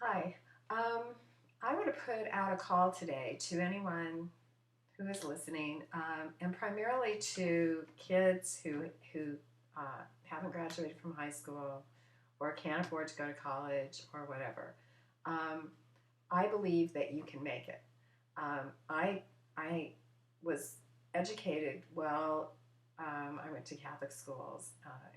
Hi. Um, I want to put out a call today to anyone who is listening, and primarily to kids who haven't graduated from high school or can't afford to go to college or whatever. Um, I believe that you can make it. I was educated well. I went to Catholic schools,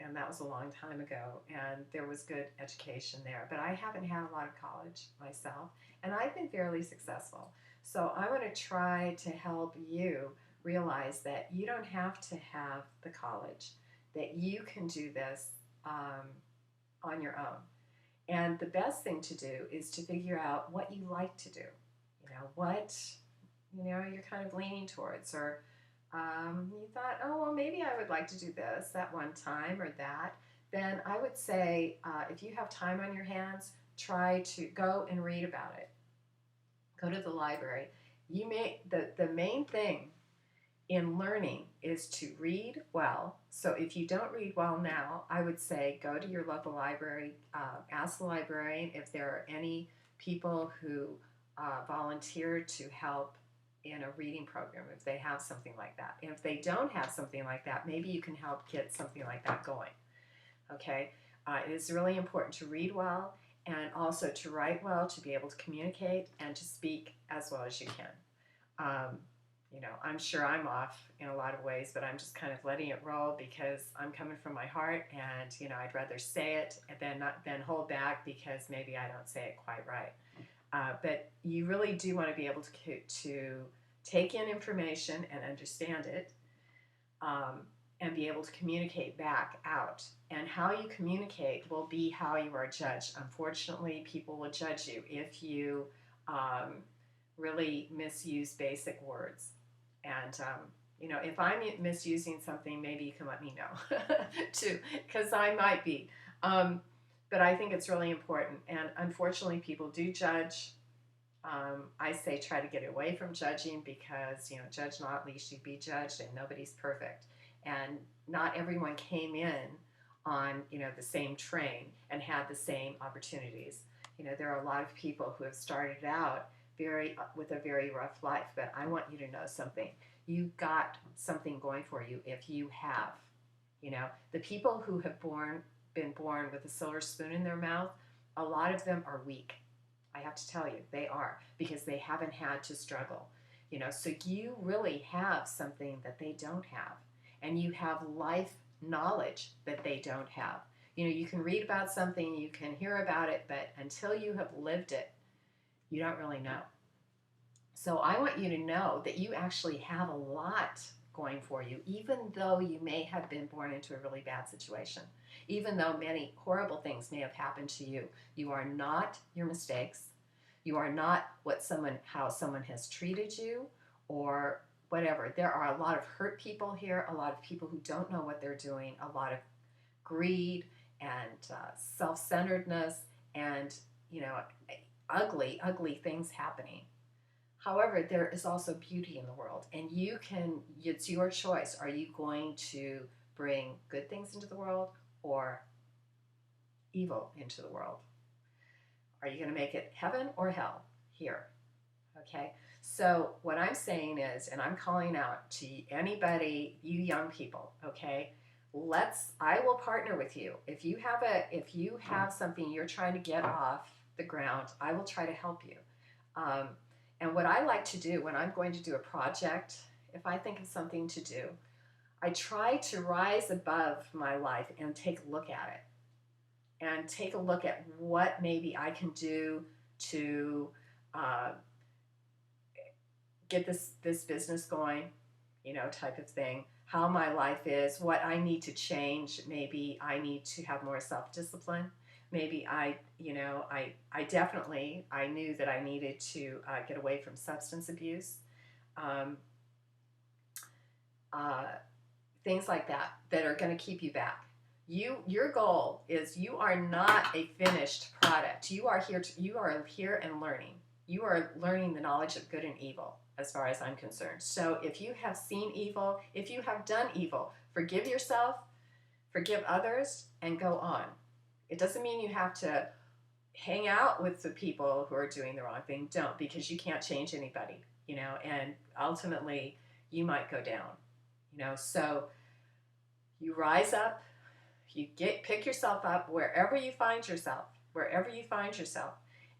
and that was a long time ago, and there was good education there. But I haven't had a lot of college myself, and I've been fairly successful. So I want to try to help you realize that you don't have to have the college, that you can do this on your own. And the best thing to do is to figure out what you like to do. What you're kind of leaning towards, or you thought, oh, well, maybe I would like to do this at one time or that. Then I would say, if you have time on your hands, try to go and read about it. Go to the library. The main thing in learning is to read well. So if you don't read well now, I would say go to your local library, ask the librarian if there are any people who volunteer to help in a reading program if they have something like that. And if they don't have something like that, maybe you can help get something like that going. Okay? It is really important to read well and also to write well, to be able to communicate and to speak as well as you can. Um, I'm sure I'm off in a lot of ways, but I'm just kind of letting it roll because I'm coming from my heart, and I'd rather say it than hold back because maybe I don't say it quite right. But you really do want to be able to take in information and understand it, um, and be able to communicate back out. And how you communicate will be how you are judged. Unfortunately, people will judge you if you um, really misuse basic words. And if I'm misusing something, maybe you can let me know too, because I might be. But I think it's really important. And unfortunately, people do judge. I say try to get away from judging because, judge not, lest you be judged, and nobody's perfect. And not everyone came in on, the same train and had the same opportunities. There are a lot of people who have started out with a very rough life, but I want you to know something. You got something going for you if you have. The people who have been born with a silver spoon in their mouth, a lot of them are weak. I have to tell you, they are, because they haven't had to struggle. So you really have something that they don't have, and you have life knowledge that they don't have. You can read about something, you can hear about it, but until you have lived it, you don't really know. So I want you to know that you actually have a lot going for you, even though you may have been born into a really bad situation. Even though many horrible things may have happened to you, you are not your mistakes. You are not how someone has treated you or whatever. There are a lot of hurt people here, a lot of people who don't know what they're doing, a lot of greed and self-centeredness and, you know, ugly, ugly things happening. However, there is also beauty in the world, and it's your choice. Are you going to bring good things into the world or evil into the world? Are you going to make it heaven or hell here? Okay? So, what I'm saying is, and I'm calling out to anybody, you young people, okay? I will partner with you. If you have something you're trying to get off the ground, I will try to help you. Um, and what I like to do when I'm going to do a project, if I think of something to do, I try to rise above my life and take a look at it, and take a look at what maybe I can do to uh, get this business going, type of thing. How my life is, what I need to change. Maybe I need to have more self-discipline. Maybe I definitely, I knew that I needed to get away from substance abuse. Um, uh, Things like that are going to keep you back. Your goal is, you are not a finished product. You are here and learning. You are learning the knowledge of good and evil, as far as I'm concerned. So if you have seen evil, if you have done evil, forgive yourself, forgive others, and go on. It doesn't mean you have to hang out with the people who are doing the wrong thing. Don't, because you can't change anybody, and ultimately you might go down, So you rise up, you pick yourself up wherever you find yourself,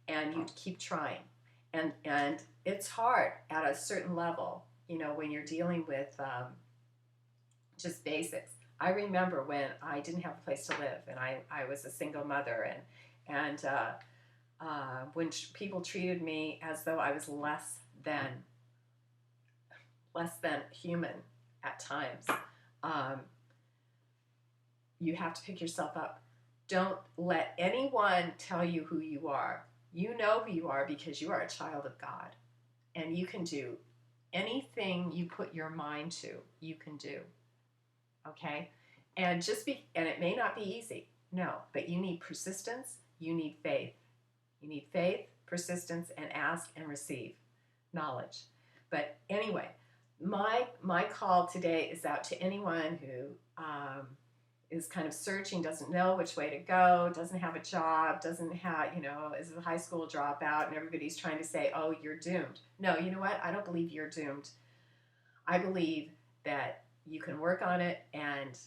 and you keep trying. And it's hard at a certain level, when you're dealing with just basics. I remember when I didn't have a place to live, and I was a single mother, and when people treated me as though I was less than human at times, you have to pick yourself up. Don't let anyone tell you who you are. You know who you are because you are a child of God, and you can do anything you put your mind to. You can do. Okay? And it may not be easy. No, but you need persistence, you need faith. You need faith, persistence, and ask and receive knowledge. But anyway, my call today is out to anyone who is kind of searching, doesn't know which way to go, doesn't have a job, doesn't have, is a high school dropout, and everybody's trying to say, oh, you're doomed. No, you know what? I don't believe you're doomed. I believe that you can work on it and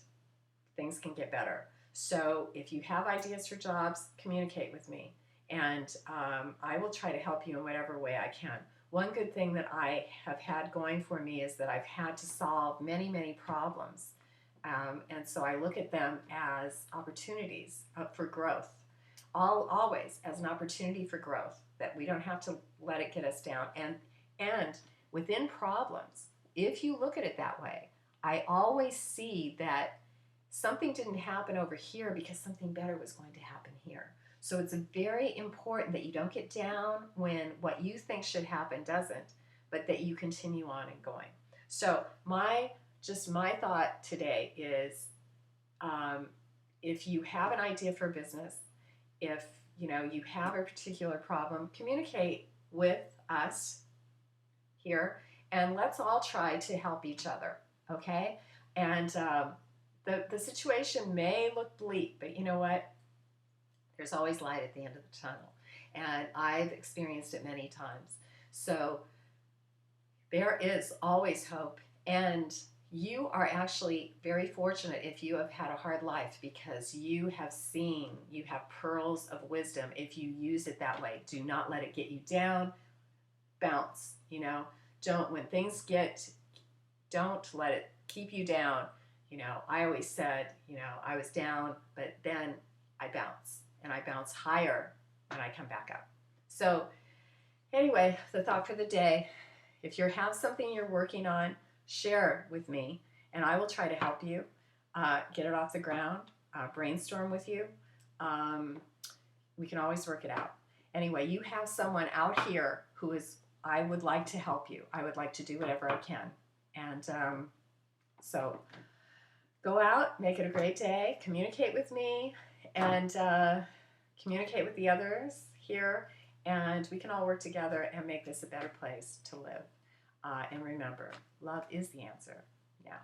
things can get better. So if you have ideas for jobs, communicate with me, and I will try to help you in whatever way I can. One good thing that I have had going for me is that I've had to solve many, many problems. And so I look at them as opportunities for growth, always as an opportunity for growth, that we don't have to let it get us down. And within problems, if you look at it that way, I always see that something didn't happen over here because something better was going to happen here. So it's very important that you don't get down when what you think should happen doesn't, but that you continue on and going. So my thought today is, if you have an idea for a business, if you have a particular problem, communicate with us here, and let's all try to help each other. Okay? And the situation may look bleak, but you know what? There's always light at the end of the tunnel, and I've experienced it many times. So there is always hope, and you are actually very fortunate if you have had a hard life, because you have pearls of wisdom if you use it that way. Do not let it get you down. Bounce, don't let it keep you down. I always said, I was down, but then I bounce, and I bounce higher, and I come back up. So anyway, the thought for the day: if you have something you're working on, share with me, and I will try to help you get it off the ground, brainstorm with you. We can always work it out. Anyway, you have someone out here I would like to help you. I would like to do whatever I can. And so go out, make it a great day, communicate with me, and communicate with the others here, and we can all work together and make this a better place to live. And remember, love is the answer. Yeah.